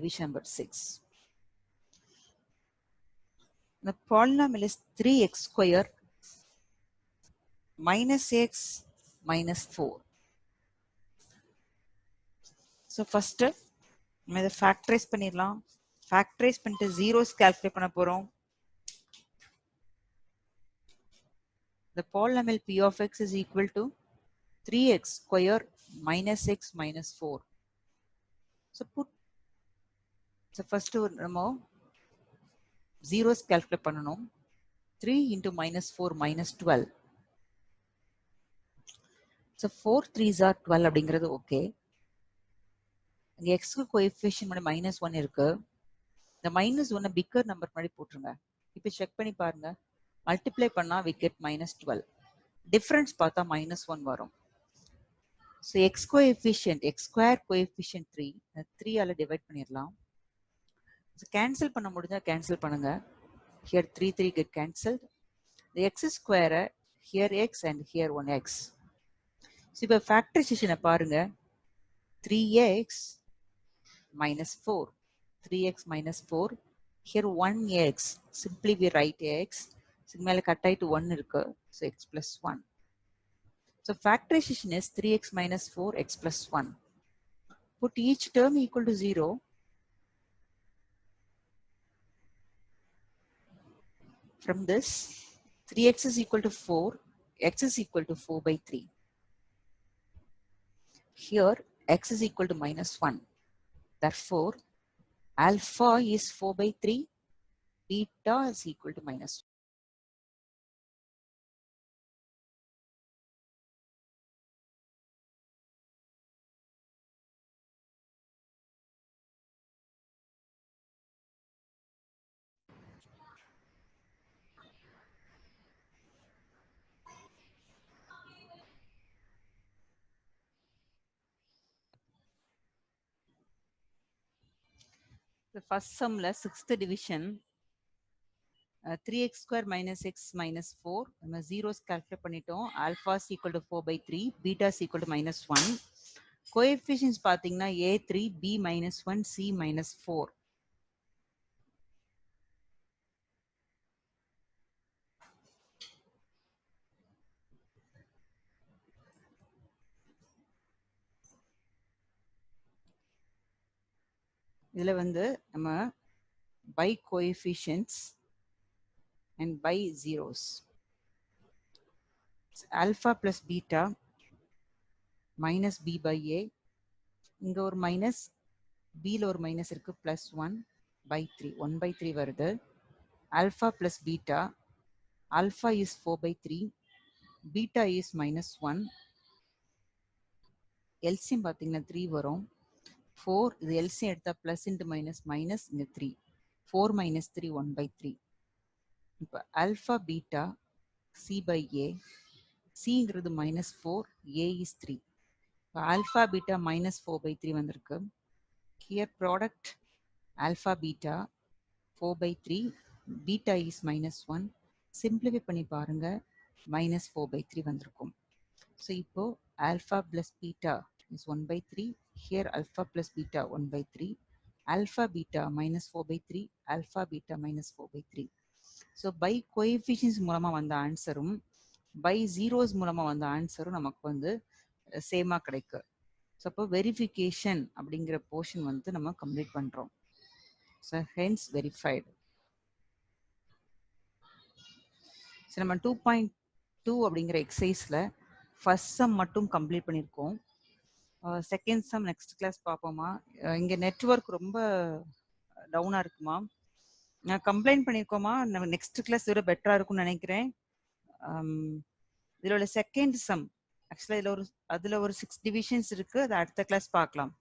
division number 6. The polynomial is 3x square minus x minus 4. So first நம்ம இதை factorize பண்ணிடலாம். Factorize பண்ணிட்டு zeros calculate பண்ண போறோம். The polynomial p of x is equal to 3x square minus x minus 4. So first நம்ம zeros calculate பண்ணணும். 3 into minus 4 minus 12. So 4 3s are 12 அப்படிங்கிறது okay. இங்க x க்கு கோஎஃபிஷியன்ட் மட்டும் -1 இருக்கு. இந்த -1 பிக்கர் நம்பர் மாதிரி போட்டுருங்க. இப்போ செக் பண்ணி பாருங்க. மல்டிப்ளை பண்ணா we get -12. டிஃபரன்ஸ் பார்த்தா -1 வரும். So x coefficient x square coefficient 3 3 ஆல டிவைட் பண்ணிரலாம். So கேன்சல் பண்ண முடிஞ்சா கேன்சல் பண்ணுங்க. Here 3 get cancelled. The x square here x and here 1x. So இப்போ ஃபேக்டரைசேஷனை பாருங்க. 3x minus 4. 3x minus 4. Here 1x. Simply we write x. So மேல cut ஆயிட்டு 1 இருக்கு. So x plus 1. So factorization is 3x minus 4 x plus 1. Put each term equal to 0. From this 3x is equal to 4. X is equal to 4 by 3. Here x is equal to -1. Therefore, alpha is 4 by 3. Beta is equal to -1. The first sum la 6th division 3x square minus x minus 4 நம்ம zeros calculate பண்ணிட்டோம். Alpha is equal to 4 by 3, beta is equal to -1. Coefficients பாத்தீங்கன்னா a3, b -1, c -4. இதுல வந்து நம்ம by coefficients and by zeros. Alpha plus beta minus b by a. இங்க ஒரு minus b ல ஒரு மைனஸ் இருக்கு +1 by 3. 1 by 3 வருது. Alpha plus beta. Alpha is 4 by 3. Beta is -1. LCM பாத்தீங்கன்னா 3 வரும். 4 இது LCM எடுத்தா plus into minus minus இங்க 3. 4 minus 3 1 by 3. இப்போ alpha beta c by a. Cங்கிறது -4, a is 3. Alpha beta -4 by 3 வந்திருக்கு. Here product alpha beta 4 by 3, beta is -1. Simplify பண்ணி பாருங்க -4 by 3 வந்திருக்கும். So இப்போ alpha plus beta is 1 by 3. Here alpha plus beta 1 by 3. Alpha beta -4 by 3. Alpha beta -4 by 3. So by coefficients மூலமா வந்த ஆன்சரும் by zeros மூலமா வந்த ஆன்சரும் நமக்கு வந்து சேமா கிடைக்கு. ஸோ அப்போ வெரிஃபிகேஷன் அப்படிங்கிற போர்ஷன் வந்து நம்ம கம்ப்ளீட் பண்றோம். So hence verified. ஸோ நம்ம 2.2 அப்படிங்கிற எக்ஸசைஸ்ல ஃபர்ஸ்ட் சம் மட்டும் கம்ப்ளீட் பண்ணியிருக்கோம். செகண்ட் சம் நெக்ஸ்ட் கிளாஸ் பார்ப்போமா. இங்கே நெட்வொர்க் ரொம்ப டவுனாக இருக்குமா. நான் கம்ப்ளைண்ட் பண்ணியிருக்கோமா. நம்ம நெக்ஸ்ட் கிளாஸ் இதோட பெட்டராக இருக்கும்னு நினைக்கிறேன். இதோட செகண்ட் சம் ஆக்சுவலாக அதில் ஒரு 6 டிவிஷன்ஸ் இருக்கு. அது அடுத்த கிளாஸ் பார்க்கலாம்.